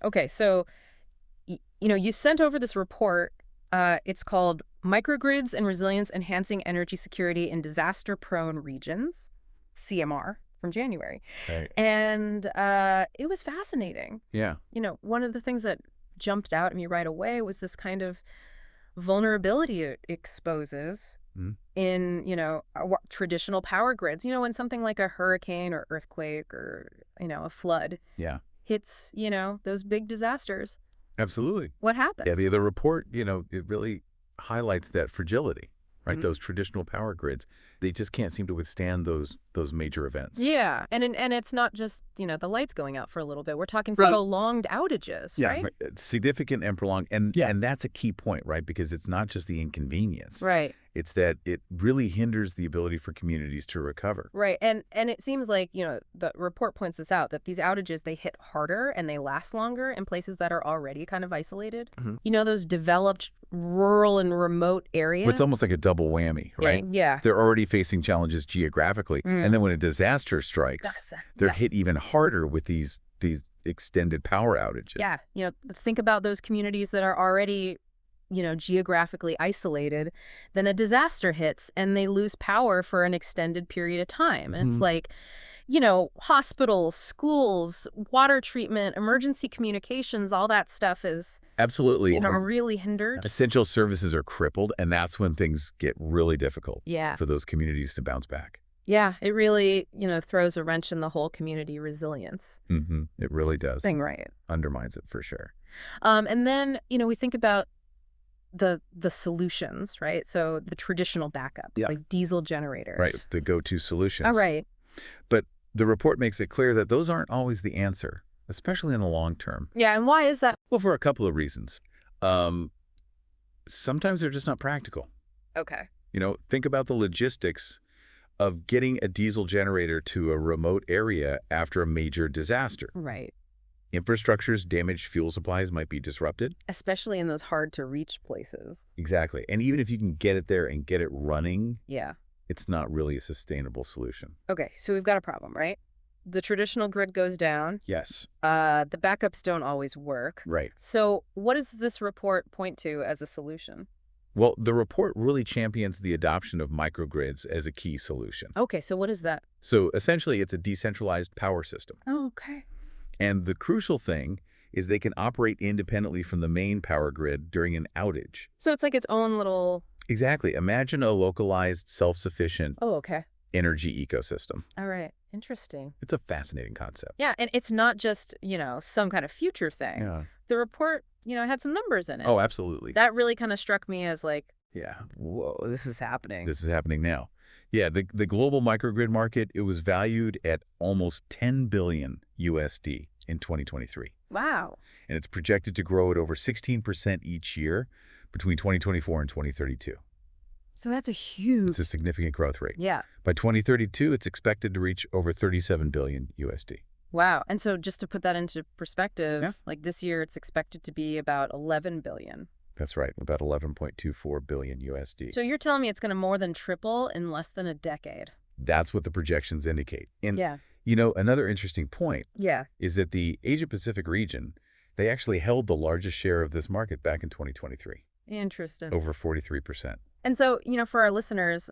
Okay, so you sent over this report. It's called Microgrids and Resilience Enhancing Energy Security in Disaster-Prone Regions, CMR, from January. Right. And it was fascinating. Yeah. One of the things that jumped out at me right away was this kind of vulnerability it exposes Mhm. in, traditional power grids. When something like a hurricane or earthquake or, a flood Yeah. hits, those big disasters, Absolutely. what Yeah, happens? the report, it really highlights that fragility, right? Mhm. Those traditional power grids, they just can't seem to withstand those major events. Yeah, and it's not just, the lights going out for a little bit. We're talking Right. prolonged outages, Yeah. right? Right. Significant and prolonged. And Yeah. and that's a key point, right? Because it's not just the inconvenience. Right. It's that it really hinders the ability for communities to recover. Right. And it seems like, the report points this out, that these outages, they hit harder and they last longer in places that are already kind of isolated. Mhm. Those developed rural and remote Well, it's areas. almost like a double whammy, Yeah. right? Yeah. They're already facing challenges geographically. Mm. And then when a disaster strikes, they're Yeah. hit even harder with these extended power outages. Yeah. Think about those communities that are already, geographically isolated. Then a disaster hits and they lose power for an extended period of time. And it's Mhm. like, hospitals, schools, water treatment, emergency communications, all that stuff is, Absolutely. really hindered. Essential services are crippled, and that's when things get really difficult Yeah. for those communities to bounce back. Yeah. It really, throws a wrench in the whole community resilience It really does. thing, right? Undermines it for sure. And then, we think about the solutions, right? So the traditional backups, Yeah. like diesel generators. Right. The go-to solutions. All right. But the report makes it clear that those aren't always the answer, especially in the long term. Yeah. And why is that? Well, for a couple of reasons. Sometimes they're just not practical. Okay. Think about the logistics of getting a diesel generator to a remote area after a major disaster. Right. Infrastructure's damaged fuel supplies might be disrupted. Especially in those hard to reach places. Exactly. And even if you can get it there and get it running, Yeah. it's not really a sustainable solution. Okay. So we've got a problem, right? The traditional grid goes down. Yes. The backups don't always work. Right. So what does this report point to as a solution? Well, the report really champions the adoption of microgrids as a key solution. Okay. So what is that? So essentially, it's a decentralized power system. Oh, okay. And the crucial thing is they can operate independently from the main power grid during an outage. So it's like its own little... Exactly. Imagine a localized, self-sufficient Oh, okay. energy ecosystem. All right. Interesting. It's a fascinating concept. Yeah. And it's not just, some kind of future thing. Yeah. The report, had some numbers in it. Oh, absolutely. That really kind of struck me as like, Yeah. whoa, this is happening. This is happening now. Yeah, the global microgrid market, it was valued at almost 10 billion USD in 2023. Wow. And it's projected to grow at over 16% each year between 2024 and 2032. So that's a huge... It's a significant growth rate. Yeah. By 2032, it's expected to reach over 37 billion USD. Wow. And so just to put that into perspective, Yeah. like this year, it's expected to be about 11 billion. That's right, about 11.24 billion USD. So you're telling me it's going to more than triple in less than a decade? That's what the projections indicate. And, Yeah. Another interesting point Yeah. is that the Asia-Pacific region, they actually held the largest share of this market back in 2023, Interesting. over 43%. And so, for our listeners,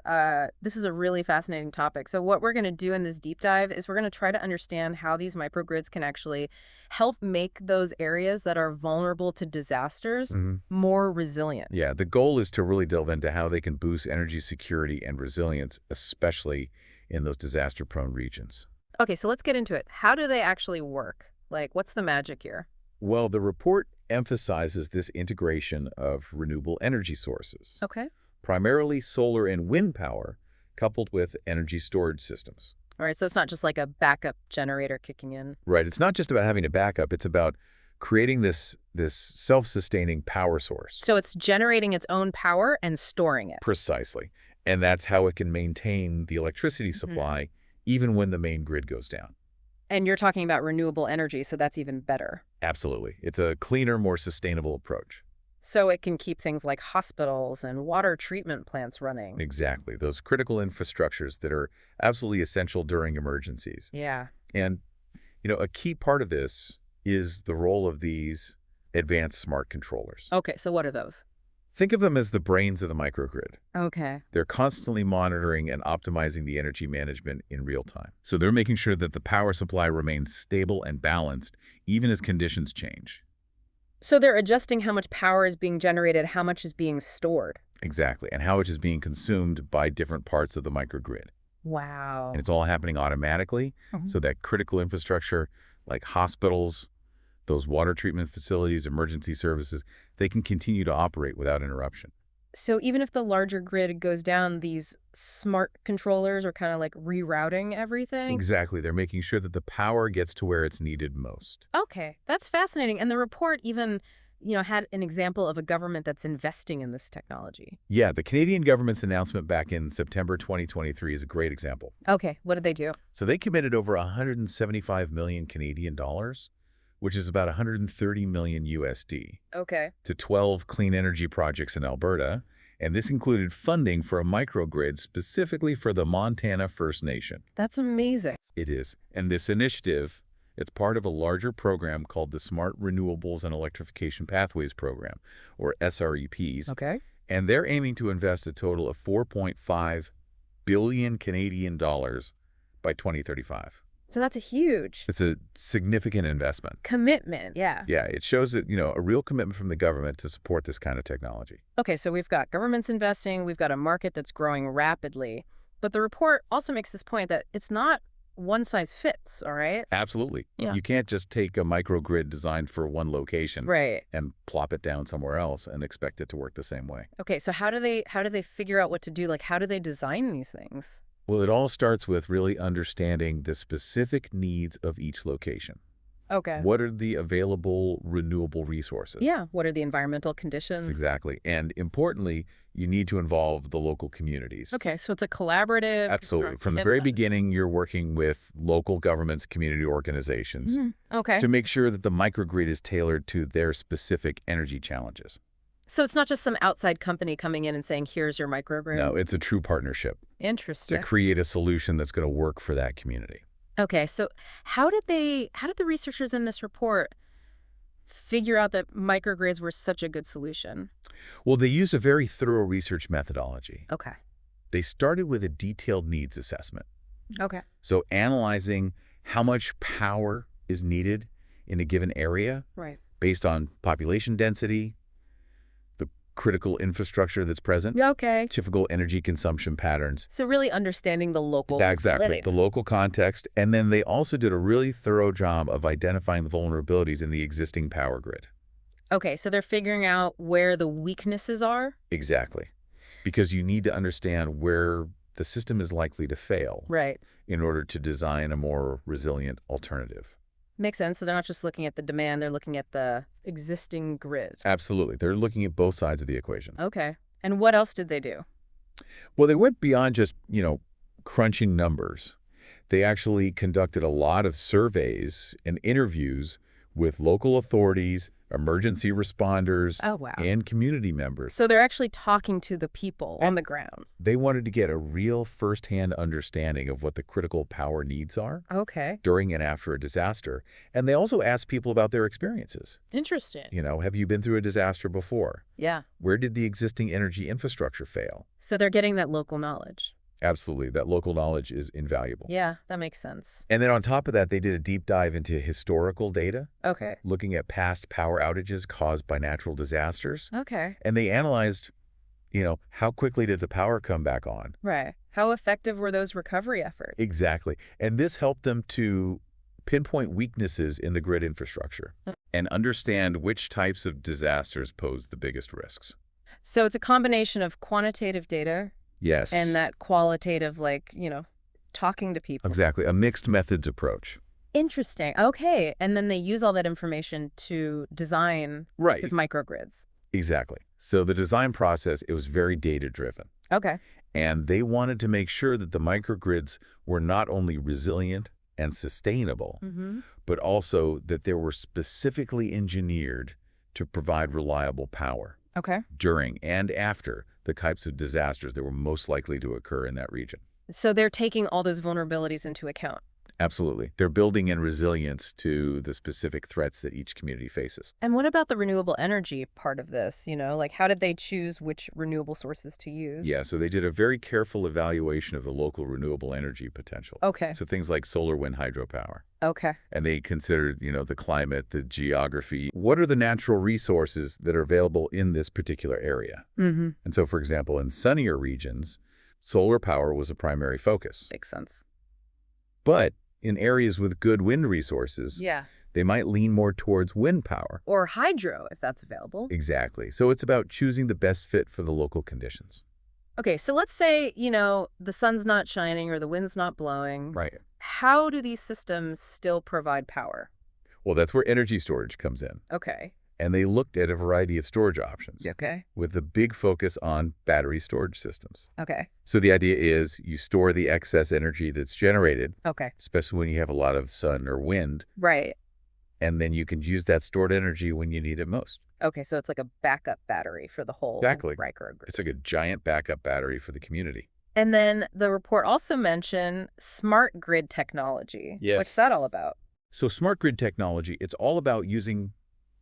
this is a really fascinating topic. So what we're going to do in this deep dive is we're going to try to understand how these microgrids can actually help make those areas that are vulnerable to disasters more resilient. Yeah, the goal is to really delve into how they can boost energy security and resilience, especially in those disaster-prone regions. Okay, so let's get into it. How do they actually work? Like, what's the magic here? Well, the report emphasizes this integration of renewable energy sources. Okay. Primarily solar and wind power, coupled with energy storage systems. All right, so it's not just like a backup generator kicking in. Right. It's not just about having a backup. It's about creating this self-sustaining power source. So it's generating its own power and storing it. Precisely. And that's how it can maintain the electricity supply even when the main grid goes down. And you're talking about renewable energy, so that's even better. Absolutely. It's a cleaner, more sustainable approach. So it can keep things like hospitals and water treatment plants running. Exactly. Those critical infrastructures that are absolutely essential during emergencies. Yeah. And, a key part of this is the role of these advanced smart controllers. Okay, so what are those? Think of them as the brains of the microgrid. Okay. They're constantly monitoring and optimizing the energy management in real time. So they're making sure that the power supply remains stable and balanced, even as conditions change. So they're adjusting how much power is being generated, how much is being stored. Exactly, and how it is being consumed by different parts of the microgrid. Wow. And it's all happening automatically, so that critical infrastructure like hospitals, those water treatment facilities, emergency services, they can continue to operate without interruption. So even if the larger grid goes down, these smart controllers are kind of like rerouting everything? Exactly. They're making sure that the power gets to where it's needed most. Okay, that's fascinating. And the report even, had an example of a government that's investing in this technology. Yeah, the Canadian government's announcement back in September 2023 is a great example. Okay, what did they do? So they committed over 175 million Canadian dollars, which is about 130 million USD, Okay. to 12 clean energy projects in Alberta, and this included funding for a microgrid specifically for the Montana First Nation. That's amazing. It is. And this initiative, it's part of a larger program called the Smart Renewables and Electrification Pathways Program, or SREPs, Okay. and they're aiming to invest a total of 4.5 billion Canadian dollars by 2035. So that's a huge It's a significant investment. commitment. Yeah. Yeah, it shows that, a real commitment from the government to support this kind of technology. Okay, so we've got governments investing, we've got a market that's growing rapidly. But the report also makes this point that it's not one size fits, all right? Absolutely. Yeah. You can't just take a microgrid designed for one location Right. and plop it down somewhere else and expect it to work the same way. Okay, so how do they figure out what to do? Like how do they design these things? Well, it all starts with really understanding the specific needs of each location. Okay. What are the available renewable resources? Yeah, what are the environmental conditions? Exactly. And importantly, you need to involve the local communities. Okay, so it's a collaborative Absolutely. From the very beginning, you're working with local governments, community organizations Okay. to make sure that the microgrid is tailored to their specific energy challenges. So it's not just some outside company coming in and saying, here's your microgrid. No, it's a true partnership to Interesting. create a solution that's going to work for that community. Okay, so how did the researchers in this report figure out that microgrids were such a good solution? Well, they used a very thorough research methodology. Okay. They started with a detailed needs assessment. Okay. So analyzing how much power is needed in a given area Right. based on population density, the critical infrastructure that's present, Okay. typical energy consumption patterns. So really understanding the local Exactly, living. the local context. And then they also did a really thorough job of identifying the vulnerabilities in the existing power grid. Okay, so they're figuring out where the weaknesses are? Exactly. Because you need to understand where the system is likely to fail Right. in order to design a more resilient alternative. Makes sense. So they're not just looking at the demand, they're looking at the existing grid. Absolutely. They're looking at both sides of the equation. Okay. And what else did they do? Well, they went beyond just, crunching numbers. They actually conducted a lot of surveys and interviews with local authorities, emergency responders, Oh, wow. and community members. So they're actually talking to the people on the ground. They wanted to get a real firsthand understanding of what the critical power needs are Okay. during and after a disaster. And they also asked people about their experiences. Interesting. Have you been through a disaster before? Yeah. Where did the existing energy infrastructure fail? So they're getting that local knowledge. Absolutely. That local knowledge is invaluable. Yeah, that makes sense. And then on top of that, they did a deep dive into historical data, Okay. looking at past power outages caused by natural disasters. Okay. And they analyzed, how quickly did the power come back on? Right. How effective were those recovery efforts? Exactly. And this helped them to pinpoint weaknesses in the grid infrastructure and understand which types of disasters pose the biggest risks. So it's a combination of quantitative data Yes. and that qualitative, talking to people. Exactly. A mixed methods approach. Interesting. Okay. And then they use all that information to design Right. with microgrids. Exactly. So the design process, it was very data-driven. Okay. And they wanted to make sure that the microgrids were not only resilient and sustainable, but also that they were specifically engineered to provide reliable power Okay. during and after the types of disasters that were most likely to occur in that region. So they're taking all those vulnerabilities into account. Absolutely. They're building in resilience to the specific threats that each community faces. And what about the renewable energy part of this? Like how did they choose which renewable sources to use? Yeah, so they did a very careful evaluation of the local renewable energy potential. Okay. So things like solar, wind, hydropower. Okay. And they considered, the climate, the geography. What are the natural resources that are available in this particular area? Mm-hmm. And so, for example, in sunnier regions, solar power was a primary focus. Makes sense. But in areas with good wind resources, Yeah. they might lean more towards wind power. Or hydro, if that's available. Exactly. So it's about choosing the best fit for the local conditions. Okay, so let's say, the sun's not shining or the wind's not blowing. Right. How do these systems still provide power? Well, that's where energy storage comes in. Okay. And they looked at a variety of storage options. Okay. With a big focus on battery storage systems. Okay. So the idea is you store the excess energy that's generated, Okay. especially when you have a lot of sun or wind, Right. and then you can use that stored energy when you need it most. Okay, so it's like a backup battery for the whole Exactly. microgrid. It's like a giant backup battery for the community. And then the report also mentioned smart grid technology. Yes. What's that all about? So smart grid technology, it's all about using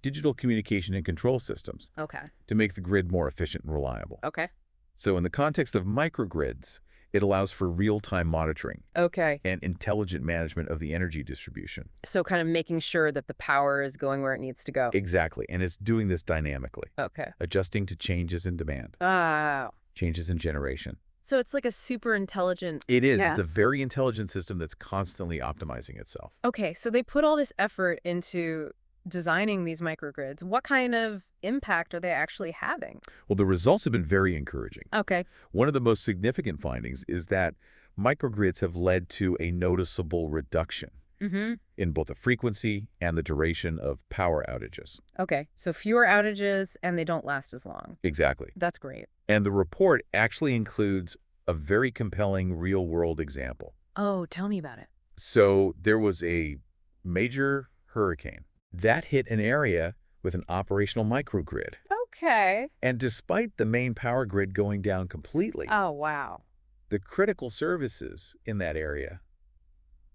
digital communication and control systems Okay. to make the grid more efficient and reliable. Okay. So in the context of microgrids, it allows for real-time monitoring Okay. and intelligent management of the energy distribution. So kind of making sure that the power is going where it needs to go. Exactly. And it's doing this dynamically, Okay. adjusting to changes in demand, Oh. changes in generation. So it's like a super intelligent. It is. Yeah. It's a very intelligent system that's constantly optimizing itself. Okay, so they put all this effort into designing these microgrids. What kind of impact are they actually having? Well, the results have been very encouraging. Okay. One of the most significant findings is that microgrids have led to a noticeable reduction Mm-hmm. in both the frequency and the duration of power outages. Okay, so fewer outages and they don't last as long. Exactly. That's great. And the report actually includes a very compelling real-world example. Oh, tell me about it. So there was a major hurricane that hit an area with an operational microgrid. Okay. And despite the main power grid going down completely, Oh, wow. the critical services in that area,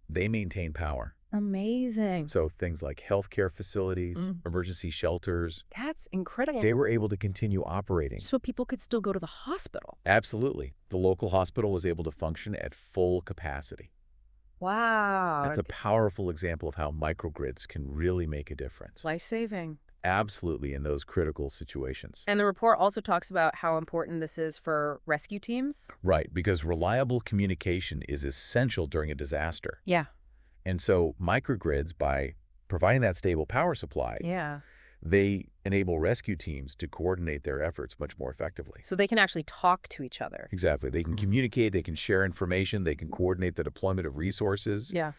they maintain power. Amazing. So things like healthcare facilities, Mm. emergency shelters, That's incredible. they were able to continue operating. So people could still go to the hospital. Absolutely. The local hospital was able to function at full capacity. Wow. That's a powerful example of how microgrids can really make a difference. Life-saving. Absolutely, in those critical situations. And the report also talks about how important this is for rescue teams. Right, because reliable communication is essential during a disaster. Yeah. And so microgrids, by providing that stable power supply, Yeah. they enable rescue teams to coordinate their efforts much more effectively. So they can actually talk to each other. Exactly. They can communicate, they can share information, they can coordinate the deployment of resources. Yeah.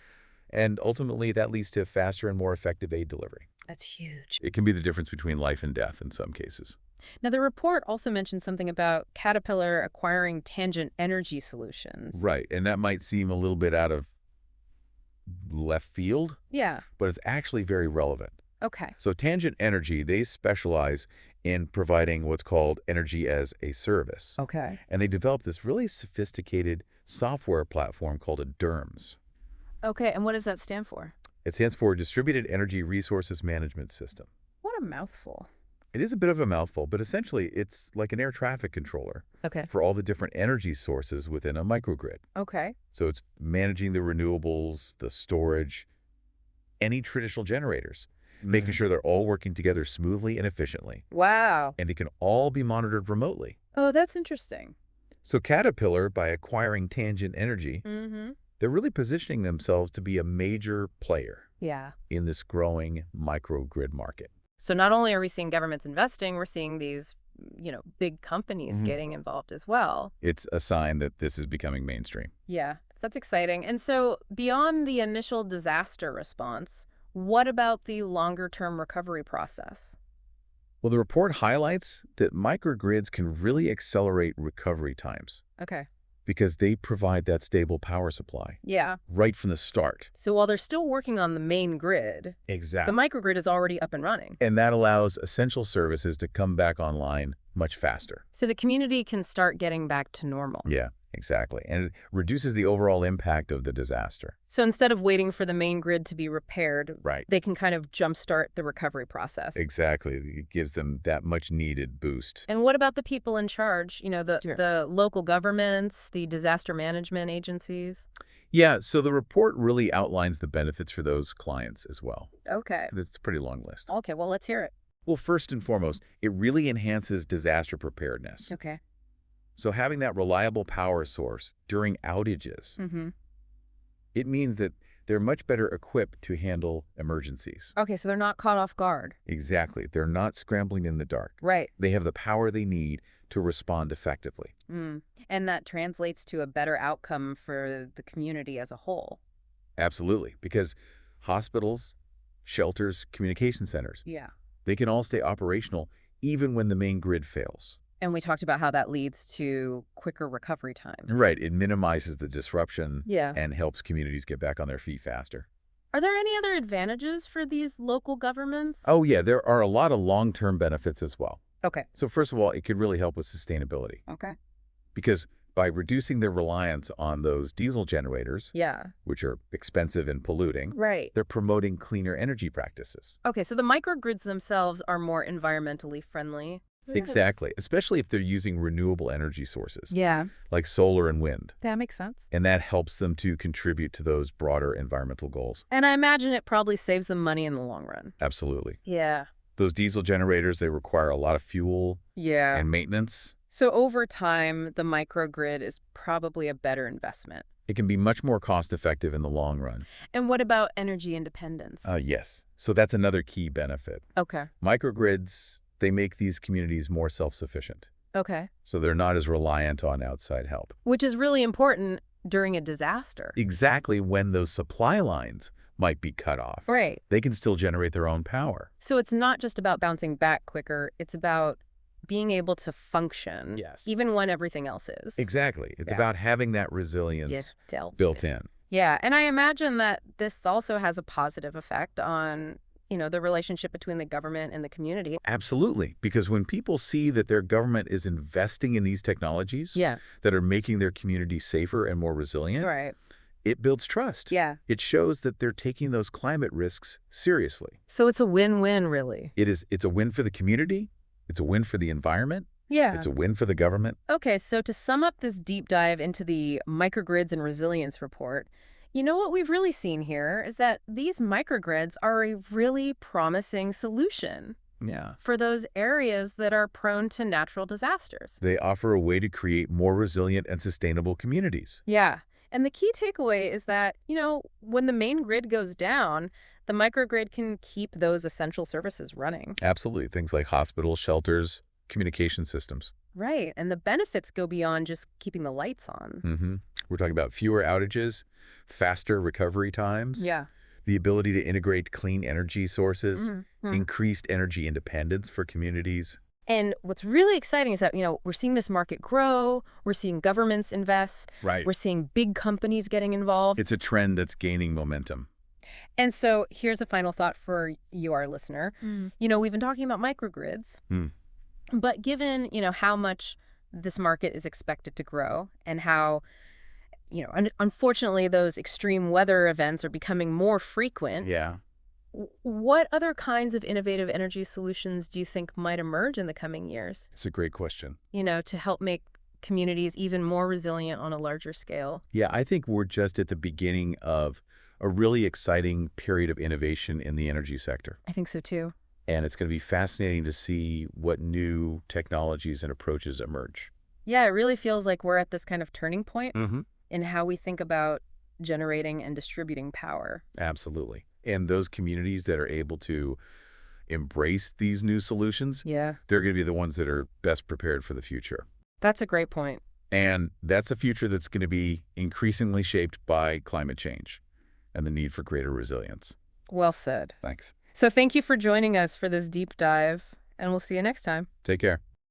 And ultimately, that leads to faster and more effective aid delivery. That's huge. It can be the difference between life and death in some cases. Now, the report also mentioned something about Caterpillar acquiring tangent energy solutions. Right. And that might seem a little bit out of left field, Yeah. but it's actually very relevant. Okay. So Tangent Energy, they specialize in providing what's called energy as a service. Okay. And they developed this really sophisticated software platform called a DERMS. Okay, and what does that stand for? It stands for Distributed Energy Resources Management System. What a mouthful. It is a bit of a mouthful, but essentially it's like an air traffic controller Okay. for all the different energy sources within a microgrid. Okay. So it's managing the renewables, the storage, any traditional generators, making sure they're all working together smoothly and efficiently. Wow. And they can all be monitored remotely. Oh, that's interesting. So Caterpillar, by acquiring Tangent Energy, Mm-hmm. they're really positioning themselves to be a major player Yeah. in this growing microgrid market. So not only are we seeing governments investing, we're seeing these, big companies Mhm. getting involved as well. It's a sign that this is becoming mainstream. Yeah, that's exciting. And so beyond the initial disaster response, what about the longer-term recovery process? Well, the report highlights that microgrids can really accelerate recovery times Okay. because they provide that stable power supply Yeah. right from the start. So while they're still working on the main grid, the Exactly. microgrid is already up and running. And that allows essential services to come back online much faster. So the community can start getting back to normal. Yeah. Exactly. And it reduces the overall impact of the disaster. So instead of waiting for the main grid to be repaired, Right. they can kind of jumpstart the recovery process. Exactly. It gives them that much needed boost. And what about the people in charge? Sure. The local governments, the disaster management agencies? Yeah, so the report really outlines the benefits for those clients as well. Okay. It's a pretty long list. Okay, well, let's hear it. Well, first and foremost, it really enhances disaster preparedness. Okay. So having that reliable power source during outages, Mm-hmm. it means that they're much better equipped to handle emergencies. Okay, so they're not caught off guard. Exactly. They're not scrambling in the dark. Right. They have the power they need to respond effectively. Mm. And that translates to a better outcome for the community as a whole. Absolutely. Because hospitals, shelters, communication centers, Yeah. they can all stay operational even when the main grid fails. And we talked about how that leads to quicker recovery time. Right. It minimizes the disruption Yeah. and helps communities get back on their feet faster. Are there any other advantages for these local governments? Oh, yeah, there are a lot of long-term benefits as well. Okay. So first of all, it could really help with sustainability Okay. because by reducing their reliance on those diesel generators, Yeah. which are expensive and polluting, Right. they're promoting cleaner energy practices. Okay, so the microgrids themselves are more environmentally friendly. Exactly, especially if they're using renewable energy sources Yeah, like solar and wind. that makes sense. And that helps them to contribute to those broader environmental goals. And I imagine it probably saves them money in the long run. Absolutely. Yeah. Those diesel generators, they require a lot of fuel Yeah. and maintenance. So over time, the microgrid is probably a better investment. It can be much more cost-effective in the long run. And what about energy independence? Yes. So that's another key benefit. Okay. Microgrids, they make these communities more self-sufficient. Okay. So they're not as reliant on outside help. Which is really important during a disaster. Exactly when those supply lines might be cut off. Right. They can still generate their own power. So it's not just about bouncing back quicker. It's about being able to function. Yes. Even when everything else is. Exactly. It's Yeah. about having that resilience built in. Yeah, and I imagine that this also has a positive effect on, the relationship between the government and the community. Absolutely. Because when people see that their government is investing in these technologies Yeah. that are making their community safer and more resilient, Right. it builds trust. Yeah. It shows that they're taking those climate risks seriously. So it's a win-win, really. It's a win for the community. It's a win for the environment. Yeah. It's a win for the government. Okay, so to sum up this deep dive into the microgrids and resilience report, what we've really seen here is that these microgrids are a really promising solution Yeah. for those areas that are prone to natural disasters. They offer a way to create more resilient and sustainable communities. Yeah. And the key takeaway is that, when the main grid goes down, the microgrid can keep those essential services running. Absolutely. Things like hospitals, shelters, communication systems. Right. And the benefits go beyond just keeping the lights on. We're talking about fewer outages, faster recovery times, Yeah. the ability to integrate clean energy sources, Mhm. increased energy independence for communities. And what's really exciting is that, we're seeing this market grow. We're seeing governments invest. Right. We're seeing big companies getting involved. It's a trend that's gaining momentum. And so here's a final thought for you, our listener. We've been talking about microgrids, but given, how much this market is expected to grow and how, unfortunately, those extreme weather events are becoming more frequent. Yeah. What other kinds of innovative energy solutions do you think might emerge in the coming years, It's a great question. to help make communities even more resilient on a larger scale? Yeah, I think we're just at the beginning of a really exciting period of innovation in the energy sector. I think so, too. And it's going to be fascinating to see what new technologies and approaches emerge. Yeah, it really feels like we're at this kind of turning point Mm-hmm. in how we think about generating and distributing power. Absolutely. And those communities that are able to embrace these new solutions, Yeah. they're going to be the ones that are best prepared for the future. That's a great point. And that's a future that's going to be increasingly shaped by climate change and the need for greater resilience. Well said. Thanks. So thank you for joining us for this deep dive, and we'll see you next time. Take care.